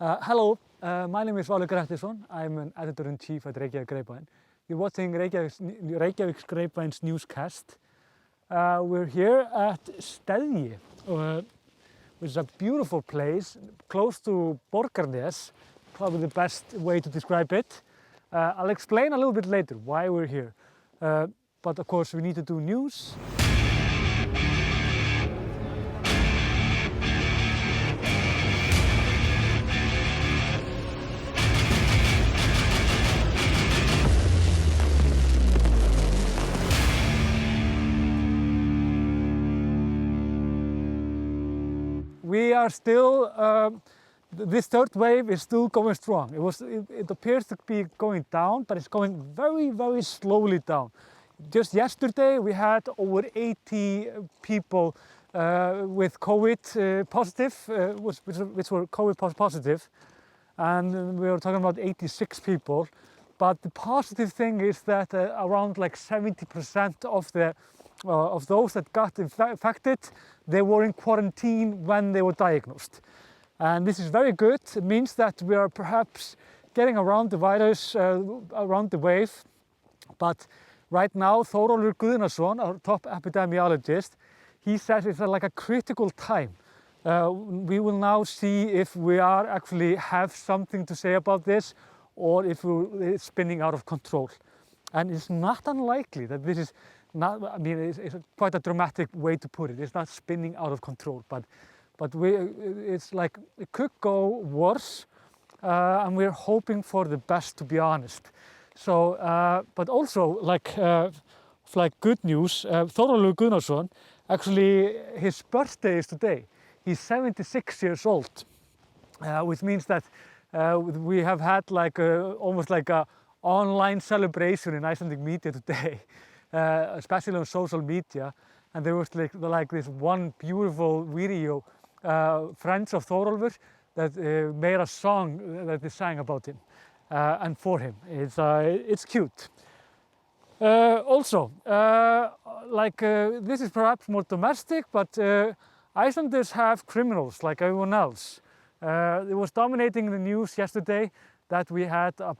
Hello, my name is Valur Grettisson. I'm an editor-in-chief at Reykjavík Grapevine. You're watching Reykjavík Grapevine's Newscast. We're here at Steðji, which is a beautiful place close to Borgarnes, probably the best way to describe it. I'll explain a little bit later why we're here. But of course, we need to do news. We are still, this third wave is still going strong. It appears to be going down, but it's going very, very slowly down. Just yesterday we had over 80 people with COVID positive, which were COVID positive, and we were talking about 86 people. But the positive thing is that around like 70% of those that got infected, they were in quarantine when they were diagnosed. And this is very good. It means that we are perhaps getting around the virus, around the wave. But right now, Þórólfur Guðnason, our top epidemiologist, he says it's like a critical time. We will now see if we are actually have something to say about this or if it's spinning out of control. And it's not unlikely that this is not, I mean, it's quite a dramatic way to put it. It's not spinning out of control, but it's like it could go worse, and we're hoping for the best, to be honest. So, but also like good news, Þórólfur Guðnason, actually his birthday is today. He's 76 years old, which means that we have had like almost like a online celebration in Icelandic media today. Especially on social media, and there was like this one beautiful video, friends of Þórólfur, that made a song that they sang about him and for him. It's cute. Also, this is perhaps more domestic, but Icelanders have criminals like everyone else. It was dominating the news yesterday that we had a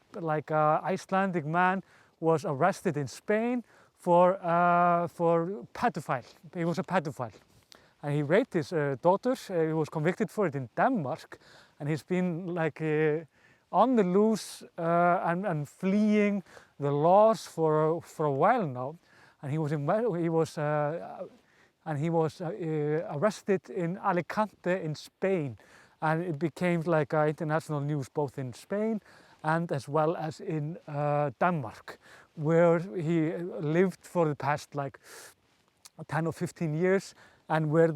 Icelandic man was arrested in Spain for pedophile. He was a pedophile, and he raped his daughter. He was convicted for it in Denmark, and he's been like on the loose and fleeing the laws for a while now. And he was arrested in Alicante in Spain, and it became like international news both in Spain and as well as in Denmark, where he lived for the past like 10 or 15 years and where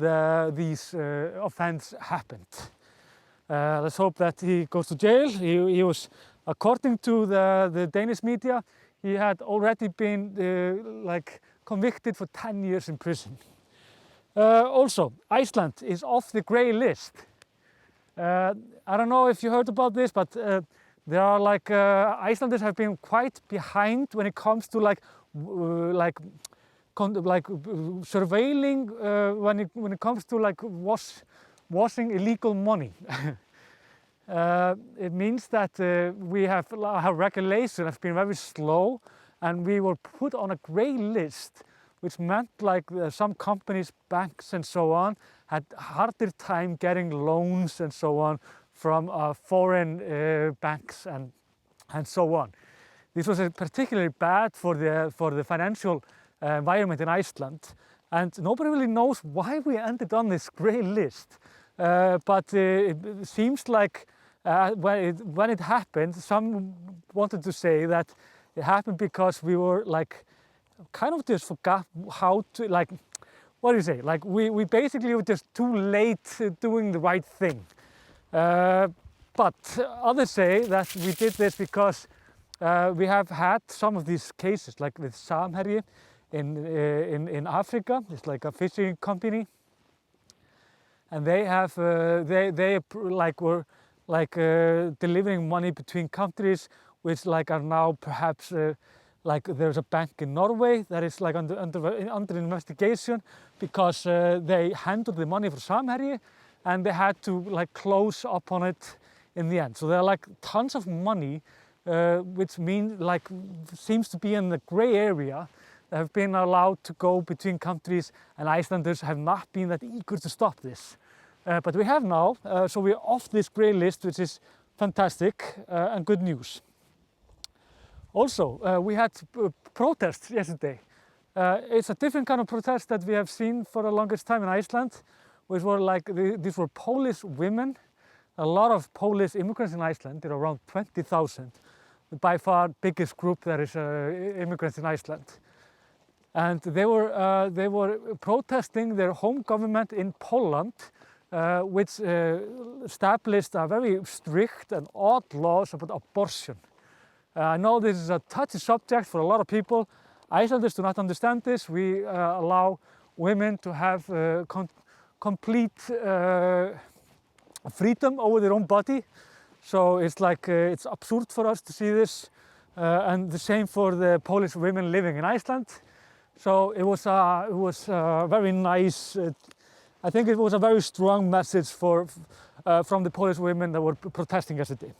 these offenses happened. Let's hope that he goes to jail. He was, according to the Danish media, he had already been convicted for 10 years in prison. Also, Iceland is off the grey list. I don't know if you heard about this, but there are Icelanders have been quite behind when it comes to surveilling when it comes to washing illegal money. It means that we have regulation has been very slow, and we were put on a grey list, which meant some companies, banks, and so on had harder time getting loans and so on from foreign banks and so on. This was particularly bad for the financial environment in Iceland, and nobody really knows why we ended on this grey list. But it seems like when it happened, some wanted to say that it happened because we were kind of just forgot how to what do you say? We basically were just too late doing the right thing. But others say that we did this because we have had some of these cases, like with Samherji in Africa. It's like a fishing company, and they have were delivering money between countries, which are now perhaps there's a bank in Norway that is under investigation because they handled the money for Samherji, and they had to close up on it in the end. So there are like tons of money, which means like seems to be in the gray area, that have been allowed to go between countries, and Icelanders have not been that eager to stop this. But we have now, so we're off this grey list, which is fantastic and good news. Also, we had protests yesterday. It's a different kind of protest that we have seen for the longest time in Iceland, which were like, these were Polish women, a lot of Polish immigrants in Iceland. There are around 20,000, by far biggest group that is immigrants in Iceland. And they were protesting their home government in Poland, which established a very strict and odd laws about abortion. I know this is a touchy subject for a lot of people. Icelanders do not understand this. We allow women to have complete freedom over their own body. So it's like, it's absurd for us to see this. And the same for the Polish women living in Iceland. So it was very nice. I think it was a very strong message from the Polish women that were protesting yesterday.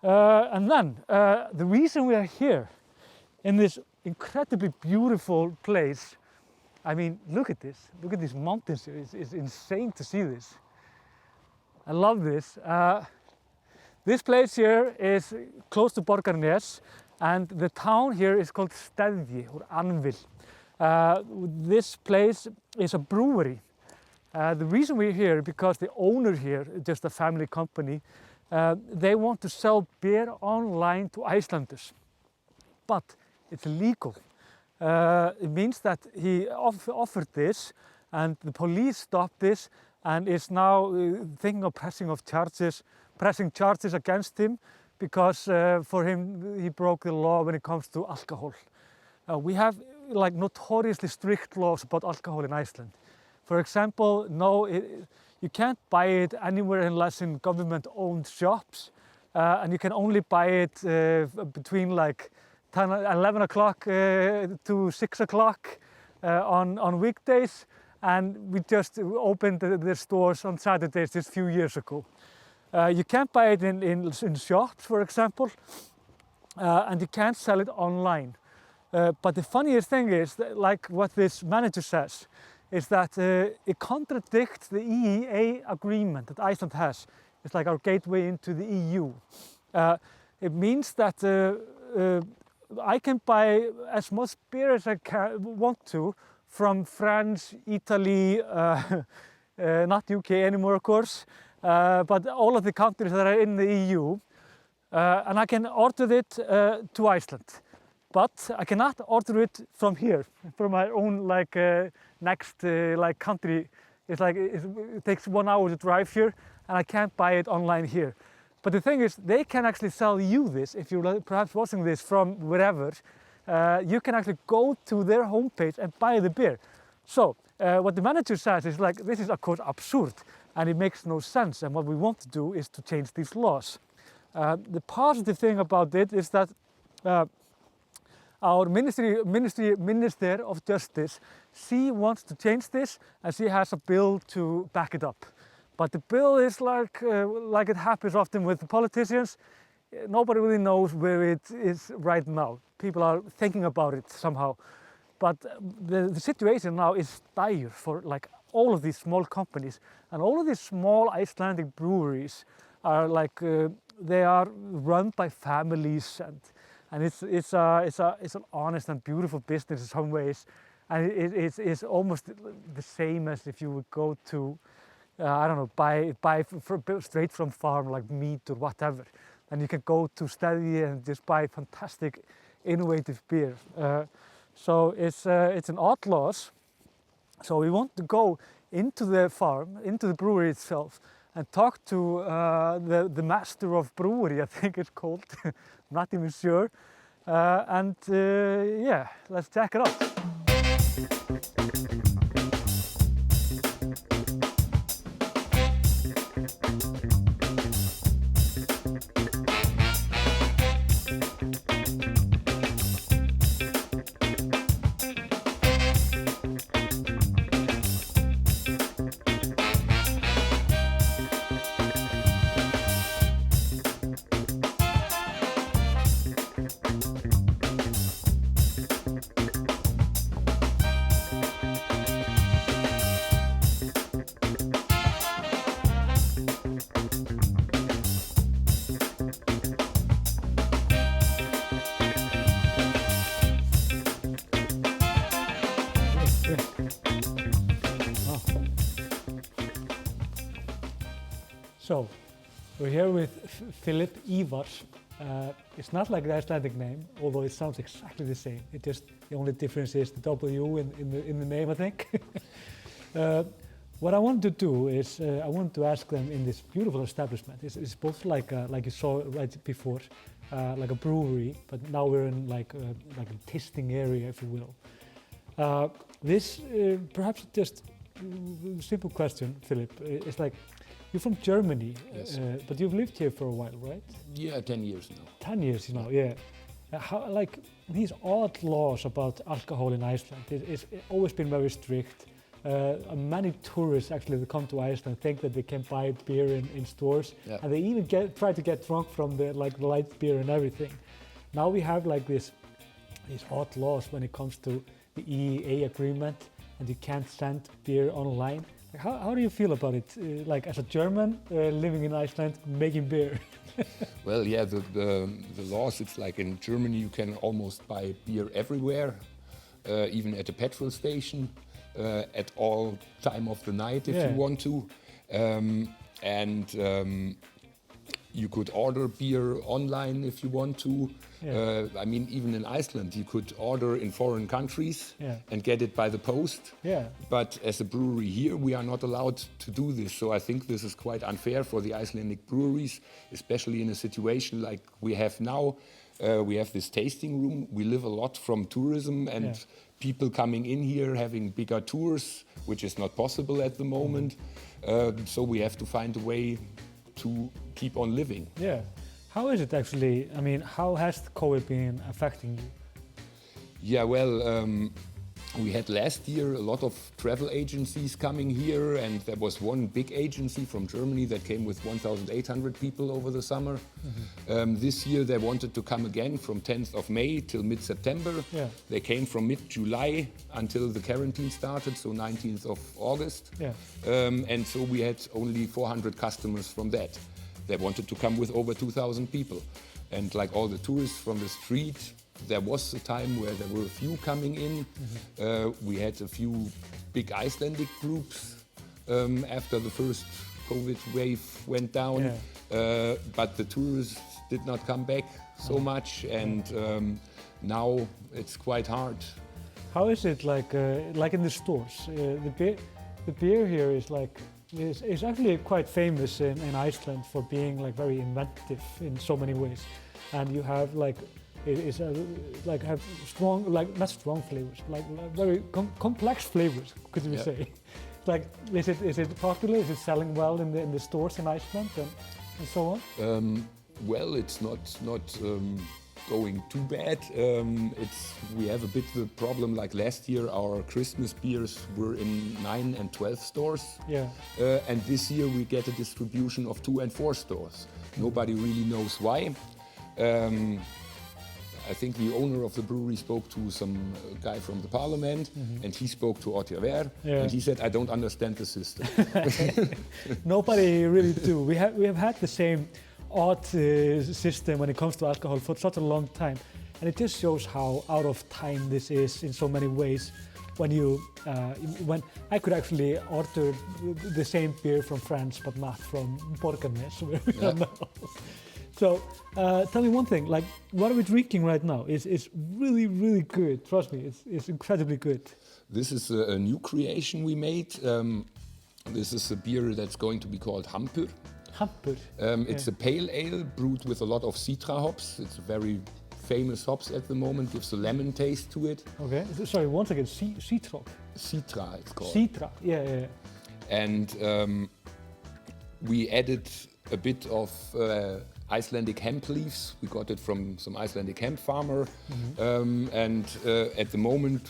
And then the reason we are here in this incredibly beautiful place, I mean, look at this. Look at these mountains here. It's insane to see this. I love this. This place here is close to Borgarnes, and the town here is called Steðji, or Anvil. This place is a brewery. The reason we're here is because the owner here, just a family company, they want to sell beer online to Icelanders, but it's illegal. It means that he offered this, and the police stopped this, and is now thinking of pressing charges against him, because for him he broke the law when it comes to alcohol. We have like notoriously strict laws about alcohol in Iceland. For example, you can't buy it anywhere unless in government-owned shops, and you can only buy it between like 11 o'clock to 6 o'clock on weekdays, and we just opened the stores on Saturdays just a few years ago. You can't buy it in shops, for example, and you can't sell it online. But the funniest thing is, that, like what this manager says, is that it contradicts the EEA agreement that Iceland has. It's like our gateway into the EU. It means that I can buy as much beer as I want to from France, Italy, not UK anymore, of course, but all of the countries that are in the EU, and I can order it to Iceland. But I cannot order it from here, from my own like next like country. It's like it takes 1 hour to drive here, and I can't buy it online here. But the thing is, they can actually sell you this if you're perhaps watching this from wherever. You can actually go to their homepage and buy the beer. So what the manager says is like, this is of course absurd, and it makes no sense. And what we want to do is to change these laws. The positive thing about it is that our Minister of Justice, she wants to change this, and she has a bill to back it up. But the bill is like it happens often with the politicians. Nobody really knows where it is right now. People are thinking about it somehow. But the situation now is dire for like all of these small companies, and all of these small Icelandic breweries are like they are run by families, and it's an honest and beautiful business in some ways, and it's almost the same as if you would go to I don't know, buy straight from farm, like meat or whatever. And you can go to Steðji and just buy fantastic, innovative beer. So it's an odd loss. So we want to go into the farm, into the brewery itself, and talk to the master of brewery, I think it's called. Not even sure. Yeah, let's check it out. So, we're here with Philip Ívars. It's not like the Icelandic name, although it sounds exactly the same. The only difference is the W in the name, I think. What I want to do is I want to ask them in this beautiful establishment. It's both like you saw right before, like a brewery, but now we're in like a tasting area, if you will. This perhaps just simple question, Philip. It's like you're from Germany, yes. But you've lived here for a while, right? Yeah, 10 years now. 10 years now, yeah. How, like these odd laws about alcohol in Iceland, it's always been very strict. Many tourists actually that come to Iceland think that they can buy beer in stores, yeah. and they even try to get drunk from the light beer and everything. Now we have like these odd laws when it comes to the EEA agreement, and you can't send beer online. How do you feel about it, like as a German living in Iceland, making beer? Well, yeah, the laws, it's like in Germany you can almost buy beer everywhere, even at a petrol station, at all time of the night if you want to. You could order beer online if you want to. Yeah. I mean, even in Iceland, you could order in foreign countries and get it by the post. Yeah. But as a brewery here, we are not allowed to do this. So I think this is quite unfair for the Icelandic breweries, especially in a situation like we have now. We have this tasting room. We live a lot from tourism and people coming in here having bigger tours, which is not possible at the moment. So we have to find a way to keep on living. Yeah. How is it actually? I mean, how has COVID been affecting you? Yeah, well, we had last year a lot of travel agencies coming here, and there was one big agency from Germany that came with 1,800 people over the summer. Mm-hmm. This year they wanted to come again from 10th of May till mid-September. Yeah. They came from mid-July until the quarantine started, so 19th of August. Yeah. And so we had only 400 customers from that. They wanted to come with over 2,000 people. And like all the tourists from the street, there was a time where there were a few coming in. Mm-hmm. We had a few big Icelandic groups after the first COVID wave went down. Yeah. But the tourists did not come back so much, and now it's quite hard. How is it like in the stores? The beer here is actually quite famous in Iceland for being like very inventive in so many ways, and you have like have strong, like not strong flavors, like very complex flavors, could you say? Like, is it popular? Is it selling well in the stores in Iceland and so on? Well, it's not going too bad. We have a bit of a problem. Like last year, our Christmas beers were in 9 and 12 stores. Yeah. And this year we get a distribution of 2 and 4 stores. Nobody really knows why. I think the owner of the brewery spoke to some guy from the parliament, and he spoke to Otjaver, and he said, "I don't understand the system." Nobody really do. We have had the same odd system when it comes to alcohol for such a long time, and it just shows how out of time this is in so many ways. When I could actually order the same beer from France, but not from Borgarnes, where we are now. So tell me one thing, like what are we drinking right now? It's really, really good. Trust me, it's incredibly good. This is a new creation we made. This is a beer that's going to be called Hampur. Hampur. It's a pale ale brewed with a lot of citra hops. It's a very famous hops at the moment. Gives a lemon taste to it. Okay. Sorry, once again, citra. Citra, it's called. Citra. Yeah. And we added a bit of Icelandic hemp leaves. We got it from some Icelandic hemp farmer, and at the moment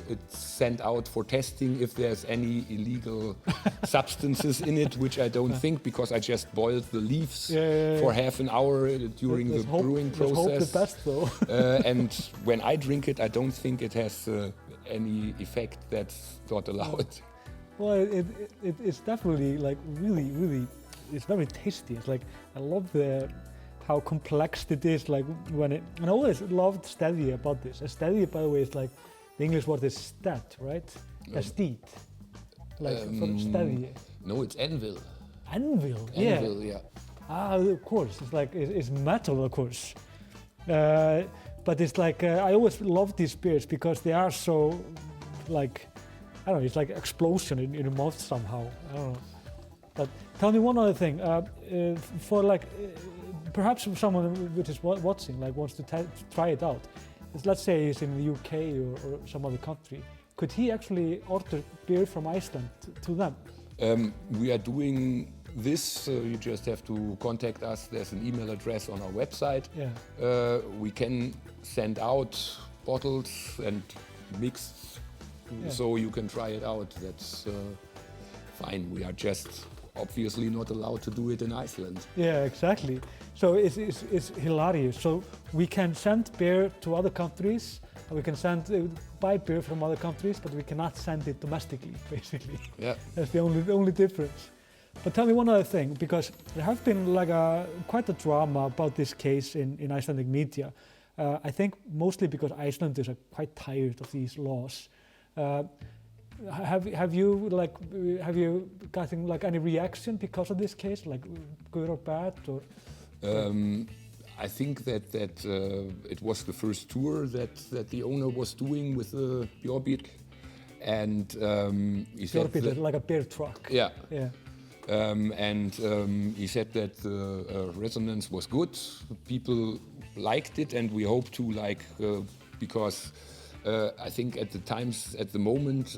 it's sent out for testing if there's any illegal substances in it, which I don't think, because I just boiled the leaves for half an hour during the brewing process. Let's hope the best, though. And when I drink it, I don't think it has any effect that's not allowed. Well, it's definitely like really, it's very tasty. It's like, I love how complex it is. Like and I always loved stevia about this. A stevia, by the way, is like, the English word is stat, right? A steed. Like for stevia. No, it's anvil. Anvil. Anvil, yeah. Ah, of course. It's like it's metal, of course. But it's like I always love these beers because they are so like I don't know. It's like explosion in your mouth somehow. I don't know. But tell me one other thing. For like perhaps someone which is watching like wants to try it out. Let's say he's in the UK or some other country. Could he actually order beer from Iceland to them? We are doing this. You just have to contact us. There's an email address on our website. Yeah. We can send out bottles and mix, so you can try it out. That's fine. We are just obviously not allowed to do it in Iceland. Yeah, exactly. So it's hilarious. So we can send beer to other countries, and we can buy beer from other countries, but we cannot send it domestically, basically. Yeah. That's the only difference. But tell me one other thing, because there have been like quite a drama about this case in Icelandic media. I think mostly because Icelanders are quite tired of these laws. Have you gotten like any reaction because of this case, like good or bad, or? I think that it was the first tour that the owner was doing with the Björnbil, and he said that, like a beer truck. Yeah. Yeah. He said that the resonance was good. People liked it, and we hope to because I think at the moment,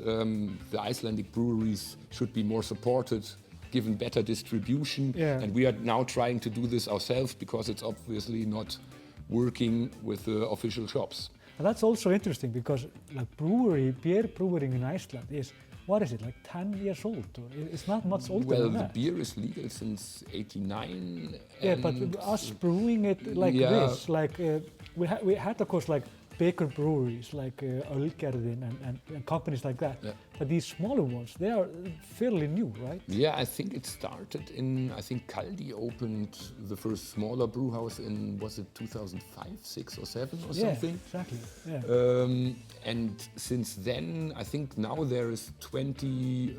the Icelandic breweries should be more supported, given better distribution. Yeah. And we are now trying to do this ourselves because it's obviously not working with the official shops. And that's also interesting because like beer brewing in Iceland is, what is it, like 10 years old? Or it's not much older than that. Well, the beer is legal since '89. Yeah, but us brewing it like this, like we had of course like bigger breweries like Ölgerðin and companies like that. Yeah. But these smaller ones, they are fairly new, right? Yeah, I think it started I think Kaldi opened the first smaller brew house in, was it 2005, 6 or 7 or something? Exactly. Yeah. And since then, I think now there is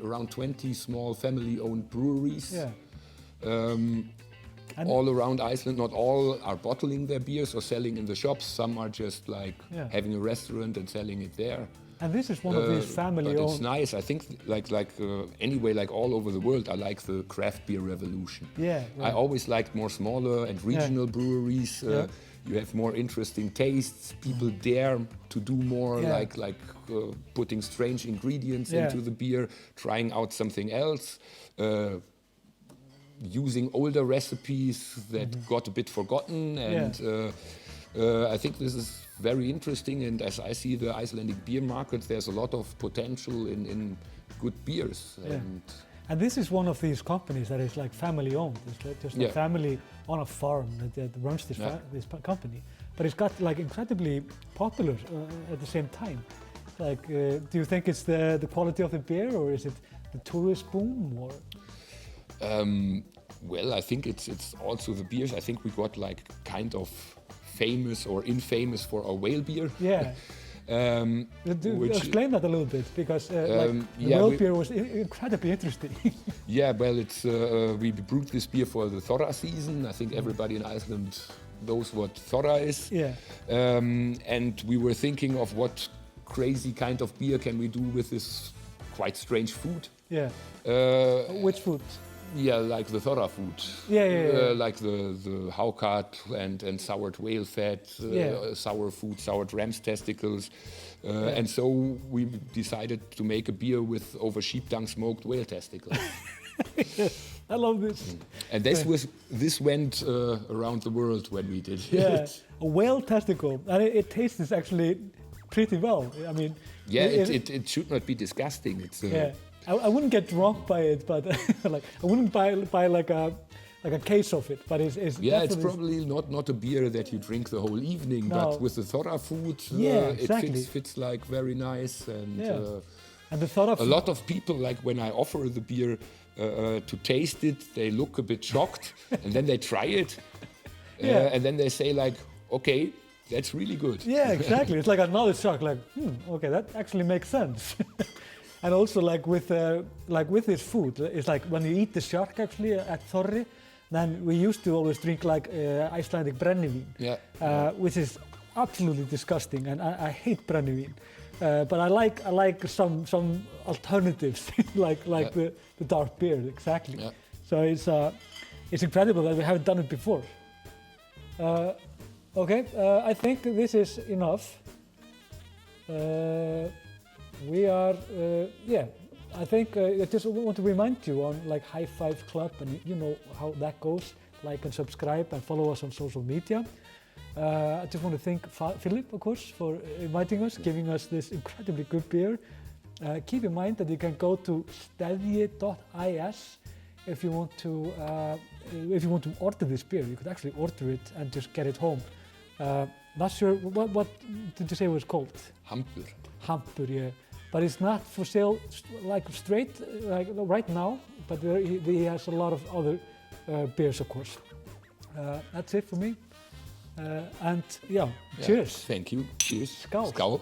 around 20 small family-owned breweries. Yeah. All around Iceland. Not all are bottling their beers or selling in the shops. Some are just like having a restaurant and selling it there. And this is one of these family-owned. But it's nice. I think anyway, like all over the world, I like the craft beer revolution. Yeah. I always liked more smaller and regional breweries. You have more interesting tastes. People dare to do more, like putting strange ingredients into the beer, trying out something else. Using older recipes that got a bit forgotten, and I think this is very interesting. And as I see the Icelandic beer market, there's a lot of potential in good beers. Yeah. And this is one of these companies that is like family owned. It's like just a family on a farm that runs this company. But it's got like incredibly popular at the same time. Like, do you think it's the quality of the beer, or is it the tourist boom, or? Well, I think it's also the beers. I think we got like kind of famous or infamous for our whale beer. Yeah. Explain that a little bit, because the whale beer was incredibly interesting. Yeah, well, it's we brewed this beer for the Thora season. I think everybody in Iceland knows what Thora is. Yeah. And we were thinking of what crazy kind of beer can we do with this quite strange food. Yeah. Which food? Yeah, like the Thora food. Yeah. Like the haukat and soured whale fat, sour food, soured ram's testicles. And so we decided to make a beer with over sheep dung smoked whale testicles. I love this. And this went around the world when we did it. A whale testicle, and it tastes actually pretty well. I mean, it should not be disgusting. It's I wouldn't get drunk by it, but like I wouldn't buy like a case of it. But it's probably not a beer that you drink the whole evening. No. But with the Thora food, exactly. it fits like very nice. And and the Thora a lot of people, like when I offer the beer to taste it, they look a bit shocked, and then they try it, and then they say like, okay, that's really good. Yeah, exactly. It's like another shock. Like, okay, that actually makes sense. And also like with this food, it's like when you eat the shark actually at Þorri, then we used to always drink like Icelandic brennivín, which is absolutely disgusting, and I hate brennivín. But I like some alternatives like the dark beer, exactly. Yeah. So it's incredible that we haven't done it before. Okay, I think this is enough. We are, I think I just want to remind you on like High Five Club, and you know how that goes. Like and subscribe and follow us on social media. I just want to thank Philip, of course, for inviting us, giving us this incredibly good beer. Keep in mind that you can go to steðji.is if you want to order this beer. You could actually order it and just get it home. Not sure what did you say it was called? Hampur. Hampur, yeah. But it's not for sale like straight like right now. But he has a lot of other beers, of course. That's it for me. And yeah, cheers. Thank you. Cheers. Skál. Skál.